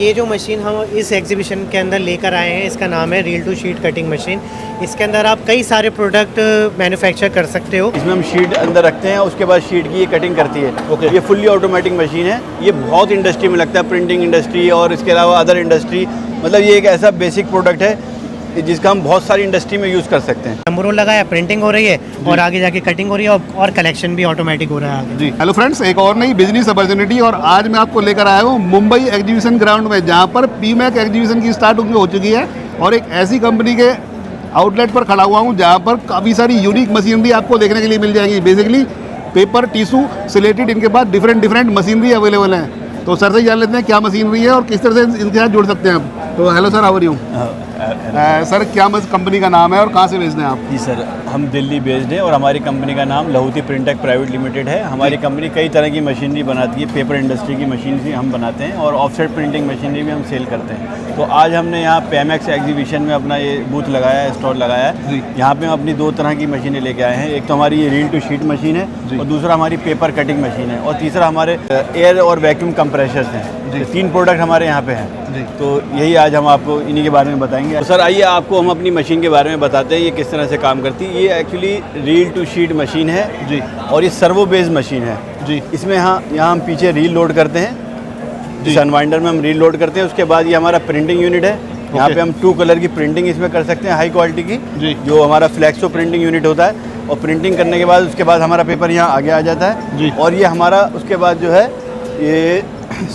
ये जो मशीन हम इस एग्जीबिशन के अंदर लेकर आए हैं, इसका नाम है reel to sheet cutting machine. इसके अंदर आप कई सारे प्रोडक्ट मैन्युफैक्चर कर सकते हो। इसमें हम शीट अंदर रखते हैं, उसके बाद शीट की ये कटिंग करती है। ये फुल्ली ऑटोमेटिक मशीन है। ये बहुत इंडस्ट्री में लगता है, प्रिंटिंग इंडस्ट्री और इसके अलावा अदर इंडस्ट्री। मतलब ये एक ऐसा बेसिक प्रोडक्ट है जिसका हम बहुत सारी इंडस्ट्री में यूज़ कर सकते हैं। जंबो रोल लगाया, प्रिंटिंग हो रही है और आगे जाके कटिंग हो रही है और कलेक्शन भी ऑटोमेटिक हो रहा है आगे। जी हेलो फ्रेंड्स, एक और नई बिजनेस अपॉर्चुनिटी और आज मैं आपको लेकर आया हूँ मुंबई एग्जीबिशन ग्राउंड में, जहाँ पर पीमैक एग्जीबिशन की स्टार्टिंग हो चुकी है और एक ऐसी कंपनी के आउटलेट पर खड़ा हुआ हूँ जहाँ पर काफ़ी सारी यूनिक मशीनरी आपको देखने के लिए मिल जाएगी। बेसिकली पेपर, टिश्यू, सिलेटेड, इनके पास डिफरेंट मशीनरी अवेलेबल है। तो सर से जान लेते हैं क्या मशीनरी है और किस तरह से इनके साथ जुड़ सकते हैं आप। तो hello sir, how are you? Sir क्या कंपनी का नाम है और कहाँ से बेचते हैं आप? जी सर, हम दिल्ली बेस्ड हैं और हमारी कंपनी का नाम लहूती प्रिंटेक प्राइवेट लिमिटेड है। हमारी कंपनी कई तरह की मशीनरी बनाती है। पेपर इंडस्ट्री की मशीनरी हम बनाते हैं और ऑफसेट प्रिंटिंग मशीनरी भी हम सेल करते हैं। तो आज हमने यहाँ पीमैक एग्जीबिशन में अपना ये बूथ लगाया है, स्टॉल लगाया है। यहाँ पे हम अपनी दो तरह की मशीनें लेके आए हैं। एक तो हमारी ये रील टू शीट मशीन है और दूसरा हमारी पेपर कटिंग मशीन है और तीसरा हमारे एयर और वैक्यूम कंप्रेशर्स हैं। तीन प्रोडक्ट हमारे यहाँ पे हैं। तो यही आज हम आपको इन्हीं के बारे में बताएंगे। तो सर आइए आपको हम अपनी मशीन के बारे में बताते हैं, ये किस तरह से काम करती है। ये actually reel to sheet machine है जी और ये सर्वो बेस्ड मशीन है जी। इसमें यहाँ हम पीछे रील लोड करते हैं, जिस अनवाइंडर में हम रील लोड करते हैं। उसके बाद ये हमारा प्रिंटिंग यूनिट है। यहाँ पे हम 2 कलर की प्रिंटिंग इसमें कर सकते हैं, हाई क्वालिटी की, जो हमारा फ्लैक्सो प्रिंटिंग यूनिट होता है। और प्रिंटिंग करने के बाद उसके बाद हमारा पेपर यहाँ आगे आ जाता है और ये हमारा उसके बाद जो है ये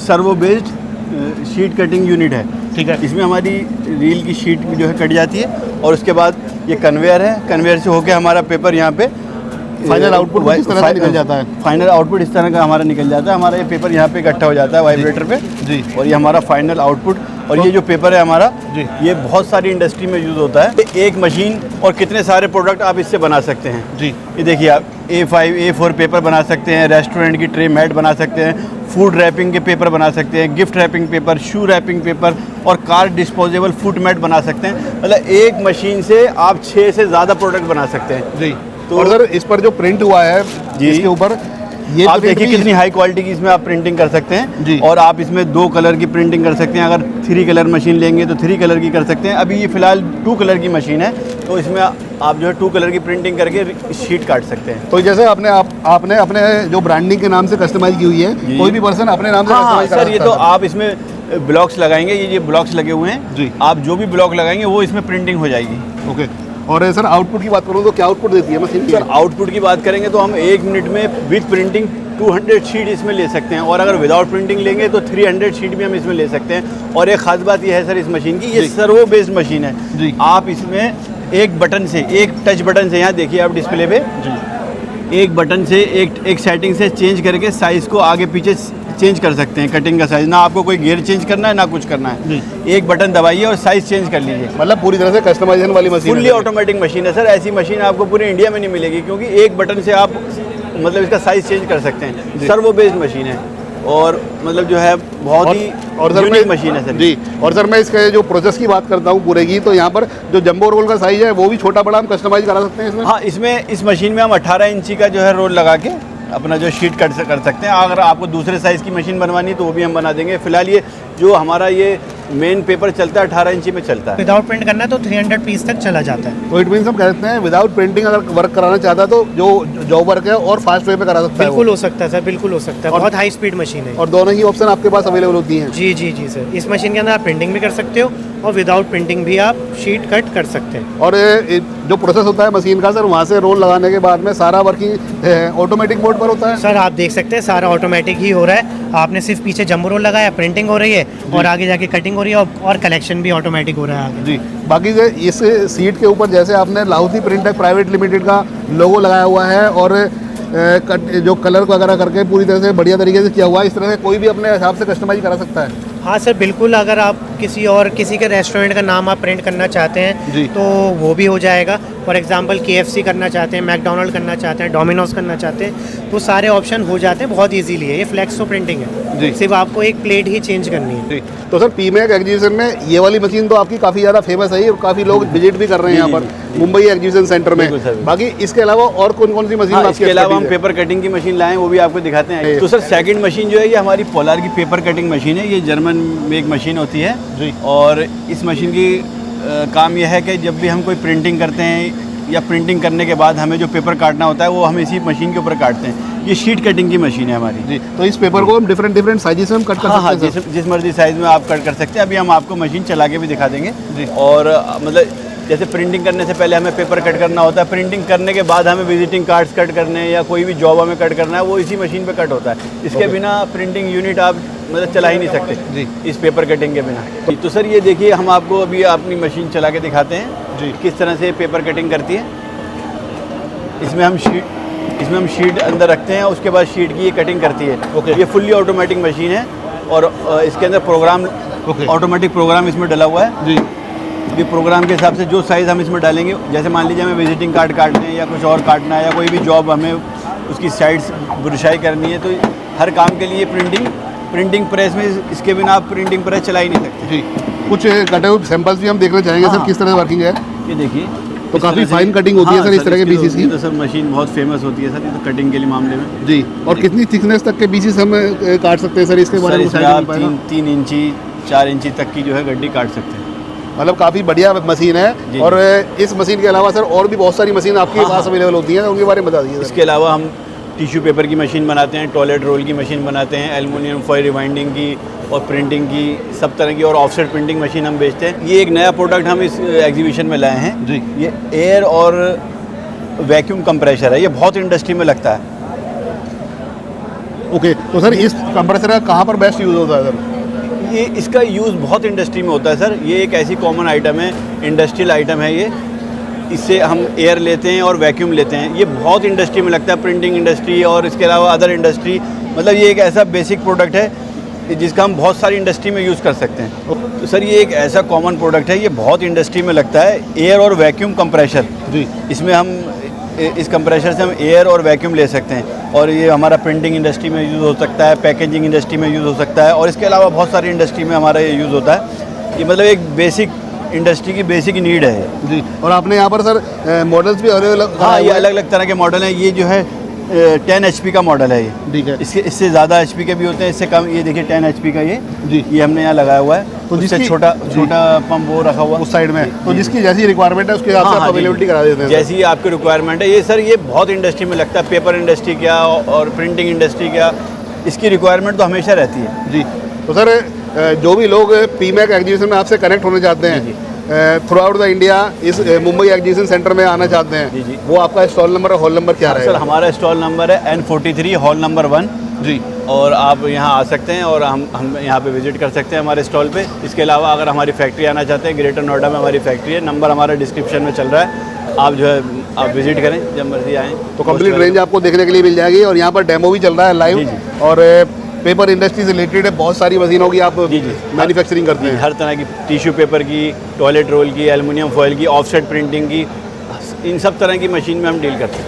servo based sheet cutting unit है। ठीक है, इसमें हमारी रील की शीट जो है कट जाती है और उसके बाद ये कन्वेयर है। कन्वेयर से होके हमारा पेपर यहाँ पे फाइनल आउटपुट इस तरह का निकल जाता है। फाइनल आउटपुट इस तरह का हमारा निकल जाता है। हमारा ये पेपर यहाँ पे इकट्ठा हो जाता है वाइब्रेटर पे जी और ये हमारा फाइनल आउटपुट। और ये जो पेपर है हमारा जी, ये बहुत सारी इंडस्ट्री में यूज़ होता है। एक मशीन और कितने सारे प्रोडक्ट आप इससे बना सकते हैं जी। ये देखिए, आप A5, A4 पेपर बना सकते हैं, रेस्टोरेंट की ट्रे मैट बना सकते हैं, फूड रैपिंग के पेपर बना सकते हैं, गिफ्ट रैपिंग पेपर, शू रैपिंग पेपर और कार डिस्पोजेबल फूड मैट बना सकते हैं। मतलब एक मशीन से आप 6 से ज़्यादा प्रोडक्ट बना सकते हैं जी। तो और सर इस पर जो प्रिंट हुआ है जी, इसके ऊपर ये आप देखिए कितनी हाई क्वालिटी की इसमें आप प्रिंटिंग कर सकते हैं जी। और आप इसमें 2 कलर की प्रिंटिंग कर सकते हैं। अगर 3 कलर मशीन लेंगे तो 3 कलर की कर सकते हैं। अभी ये फिलहाल 2 कलर की मशीन है, तो इसमें आप जो है 2 कलर की प्रिंटिंग करके शीट काट सकते हैं। तो जैसे आपने अपने जो ब्रांडिंग के नाम से कस्टमाइज की हुई है, कोई भी पर्सन अपने नाम से कस्टमाइज कर सकता है। सर ये तो आप इसमें ब्लॉक्स लगाएंगे, ये ब्लॉक्स लगे हुए हैं जी। आप जो भी ब्लॉक लगाएंगे वो इसमें प्रिंटिंग हो जाएगी। ओके। और सर आउटपुट की बात करूँ तो क्या आउटपुट देती है मशीन? सर आउटपुट की बात करेंगे तो हम 1 मिनट में विद प्रिंटिंग 200 शीट इसमें ले सकते हैं और अगर विदाउट प्रिंटिंग लेंगे तो 300 शीट भी हम इसमें ले सकते हैं। और एक खास बात यह है सर इस मशीन की, ये सर्वो बेस्ड मशीन है जी। आप इसमें एक बटन से, एक टच बटन से, यहाँ देखिए आप डिस्प्ले पे जी, एक बटन से एक सेटिंग से चेंज करके साइज़ को आगे पीछे चेंज कर सकते हैं। कटिंग का साइज़, ना आपको कोई गियर चेंज करना है ना कुछ करना है, एक बटन दबाइए और साइज़ चेंज कर लीजिए। मतलब पूरी तरह से कस्टमाइजेशन वाली मशीन, फुल्ली ऑटोमेटिक मशीन है सर। ऐसी मशीन आपको पूरे इंडिया में नहीं मिलेगी क्योंकि एक बटन से आप मतलब इसका साइज़ चेंज कर सकते हैं। सर्वो बेस्ड मशीन है और मतलब जो है बहुत ही यूनिक मशीन है सर जी। और सर मैं इसके जो प्रोसेस की बात करता हूँ पूरे की, तो यहाँ पर जो जंबो रोल का साइज़ है वो भी छोटा बड़ा हम कस्टमाइज करा सकते हैं इसमें? हाँ, इसमें इस मशीन में हम 18 इंची का जो है रोल लगा के अपना जो शीट कट कर सकते हैं। अगर आपको दूसरे साइज़ की मशीन बनवानी है तो वो भी हम बना देंगे। फिलहाल ये जो हमारा ये मेन पेपर चलता है 18 इंची में चलता है। विदाउट प्रिंट करना है तो 300 पीस तक चला जाता है। तो इट मीन्स हम कहते हैं विदाउट प्रिंटिंग अगर वर्क कराना चाहता है तो जो वर्क है और फास्ट वे पे करा सकता है। बिल्कुल हो सकता है सर, बिल्कुल हो सकता है। बहुत हाई स्पीड मशीन है और दोनों ही ऑप्शन आपके पास अवेलेबल होती हैं। जी जी जी सर, इस मशीन के अंदर आप प्रिंटिंग भी कर सकते हो और विदाउट प्रिंटिंग भी आप शीट कट कर सकते हैं। और जो प्रोसेस होता है मशीन का सर, वहाँ से रोल लगाने के बाद में सारा वर्किंग ऑटोमेटिक मोड पर होता है? सर आप देख सकते हैं सारा ऑटोमेटिक ही हो रहा है। आपने सिर्फ पीछे जंबो रोल लगाया, प्रिंटिंग हो रही है और आगे जाके कटिंग हो रही है और कलेक्शन भी ऑटोमेटिक हो रहा है आगे जी। बाकी इस सीट के ऊपर जैसे आपने लहूती प्रिंटेक प्राइवेट लिमिटेड का लोगो लगाया हुआ है और जो कलर वगैरह करके पूरी तरह से बढ़िया तरीके से किया हुआ है, इस तरह से कोई भी अपने हिसाब से कस्टमाइज करा सकता है। हाँ सर बिल्कुल, अगर आप किसी के रेस्टोरेंट का नाम आप प्रिंट करना चाहते हैं जी। तो वो भी हो जाएगा। फॉर एग्जांपल KFC करना चाहते हैं, मैकडोनल्ड करना चाहते हैं, डोमिनोज करना चाहते हैं, तो सारे ऑप्शन हो जाते हैं बहुत इजीली है। ये फ्लेक्सो प्रिंटिंग जी। है, सिर्फ आपको एक प्लेट ही चेंज करनी है। जी। तो सर पीमैक एग्जीबिशन में ये वाली मशीन तो आपकी काफ़ी ज़्यादा फेमस है और काफ़ी लोग विजिट भी कर रहे हैं यहाँ पर मुंबई एग्जीबिशन सेंटर में। बिल्कुल सर। बाकी इसके अलावा और कौन कौन सी मशीन हाँ, आपकी इसके अलावा हम expertise है? पेपर कटिंग की मशीन लाए हैं, वो भी आपको दिखाते हैं। तो सर सेकंड मशीन जो है ये हमारी पोलार की पेपर कटिंग मशीन है। ये जर्मन में एक मशीन होती है जी। और इस मशीन की काम यह है कि जब भी हम कोई प्रिंटिंग करते हैं या प्रिंटिंग करने के बाद हमें जो पेपर काटना होता है वो हम इसी मशीन के ऊपर काटते हैं। ये शीट कटिंग की मशीन है हमारी। जी। तो इस पेपर को हम डिफरेंट साइजेस में हम कट कर हाँ, सकते हैं सर? जिस मर्जी साइज़ में आप कट कर सकते हैं। अभी हम आपको मशीन चला के भी दिखा देंगे। जी। और मतलब जैसे प्रिंटिंग करने से पहले हमें पेपर कट करना होता है, प्रिंटिंग करने के बाद हमें विजिटिंग कार्ड्स कट करने हैं या कोई भी जॉब हमें कट करना है, वो इसी मशीन पे कट होता है। इसके बिना प्रिंटिंग यूनिट आप मतलब चला ही नहीं सकते जी। इस पेपर कटिंग के बिना। तो सर ये देखिए, हम आपको अभी अपनी मशीन चला के दिखाते हैं जी। किस तरह से पेपर कटिंग करती है। इसमें हम शीट अंदर रखते हैं, उसके बाद शीट की ये कटिंग करती है। ओके। ये फुल्ली ऑटोमेटिक मशीन है और इसके अंदर प्रोग्राम ओके। ऑटोमेटिक प्रोग्राम इसमें डला हुआ है। जी। ये प्रोग्राम के हिसाब से जो साइज़ हम इसमें डालेंगे, जैसे मान लीजिए हमें विजिटिंग कार्ड काटने हैं या कुछ और काटना है या कोई भी जॉब हमें उसकी साइड्स बुरशाई करनी है, तो हर काम के लिए प्रिंटिंग प्रेस में इसके बिना आप प्रिंटिंग प्रेस चला ही नहीं सकते। जी। कुछ कटे हुए सैंपल्स भी हम देखना चाहेंगे सर, हाँ। किस तरह से वर्किंग है? ये देखिए, तो इस काफ़ी तरह से- फाइन कटिंग होती है सर इस तरह के इसकी पीसीस ये की? तो सर मशीन बहुत फेमस होती है सर, ये तो कटिंग के लिए मामले में। जी। और कितनी थिकनेस तक के पीसीस हम काट सकते हैं सर, इसके बारे सर में इसमें बताइए? आप 3 इंची 4 इंची तक की जो है गड्डी काट सकते हैं। मतलब काफ़ी बढ़िया मशीन है। जी। और इस मशीन के अलावा सर और भी बहुत सारी मशीन आपके हाँ, पास हाँ। अवेलेबल होती हैं, उनके बारे में बता दीजिए सर। इसके अलावा हम टिश्यू पेपर की मशीन बनाते हैं, टॉयलेट रोल की मशीन बनाते हैं, एल्युमिनियम फॉयल रिवाइंडिंग की और प्रिंटिंग की, सब तरह की, और ऑफसेट प्रिंटिंग मशीन हम बेचते हैं। ये एक नया प्रोडक्ट हम इस एग्जीबिशन में लाए हैं जी। ये एयर और वैक्यूम कंप्रेशर है। ये बहुत इंडस्ट्री में लगता है। ओके। तो सर इस कंप्रेसर का कहाँ पर बेस्ट यूज़ होता है सर? ये इसका यूज़ बहुत इंडस्ट्री में होता है सर। ये एक ऐसी कॉमन आइटम है, इंडस्ट्रियल आइटम है ये। इससे हम एयर लेते हैं और वैक्यूम लेते हैं। ये बहुत इंडस्ट्री में लगता है, प्रिंटिंग इंडस्ट्री और इसके अलावा अदर इंडस्ट्री। मतलब ये एक ऐसा बेसिक प्रोडक्ट है जिसका हम बहुत सारी इंडस्ट्री में यूज़ कर सकते हैं। तो सर ये एक ऐसा कॉमन प्रोडक्ट है, ये बहुत इंडस्ट्री में लगता है, एयर और वैक्यूम कंप्रेशर। जी। इसमें हम इस कंप्रेशर से हम एयर और वैक्यूम ले सकते हैं और ये हमारा प्रिंटिंग इंडस्ट्री में यूज़ हो सकता है, पैकेजिंग इंडस्ट्री में यूज़ हो सकता है और इसके अलावा बहुत सारी इंडस्ट्री में हमारा ये यूज़ होता है। ये मतलब एक बेसिक इंडस्ट्री की बेसिक नीड है ये। जी। और आपने यहाँ पर सर मॉडल्स भी अवेलेबल? हाँ, ये अलग अलग तरह के मॉडल हैं। ये जो है 10 HP का मॉडल है ये। ठीक है। इससे ज़्यादा HP के भी होते हैं, इससे कम। ये देखिए 10 HP का जी। ये हमने यहाँ लगाया हुआ है। तो तो जिससे जिसकी- छोटा पंप वो रखा हुआ उस साइड में, तो जी। जिसकी जैसी रिक्वायरमेंट है उसके हिसाब से हाँ, आप हाँ, जी, अवेलेबिलिटी जी। करा देते हैं सर। जैसी आपकी रिक्वायरमेंट है। ये सर ये बहुत इंडस्ट्री में लगता है, पेपर इंडस्ट्री क्या और प्रिंटिंग इंडस्ट्री क्या, इसकी रिक्वायरमेंट तो हमेशा रहती है। जी। तो सर जो भी लोग पीमैक एग्जीबिशन में आपसे कनेक्ट होने चाहते जी, हैं, थ्रू आउट द इंडिया इस मुंबई एग्जीबिशन सेंटर में आना चाहते हैं, जी, जी। वो आपका स्टॉल नंबर और हॉल नंबर क्या सर रहेगा? हमारा स्टॉल नंबर है N43 हॉल नंबर 1 जी। और आप यहाँ आ सकते हैं और हम यहाँ पे विजिट कर सकते हैं हमारे स्टॉल पे। इसके अलावा अगर हमारी फैक्ट्री आना चाहते हैं, ग्रेटर नोएडा में हमारी फैक्ट्री है, नंबर हमारा डिस्क्रिप्शन में चल रहा है। आप जो है आप विजिट करें जब मर्जी आएँ। तो कंप्लीट रेंज आपको देखने के लिए मिल जाएगी और यहाँ पर डेमो भी चल रहा है जी, लाइव। जी। और पेपर इंडस्ट्री से रिलेटेड बहुत सारी मशीनों की आप जी, जी। मैन्युफैक्चरिंग करते हैं। हर तरह की टिश्यू पेपर की, टॉयलेट रोल की, एल्युमिनियम फॉयल की, ऑफसेट प्रिंटिंग की, इन सब तरह की मशीन में हम डील करते हैं।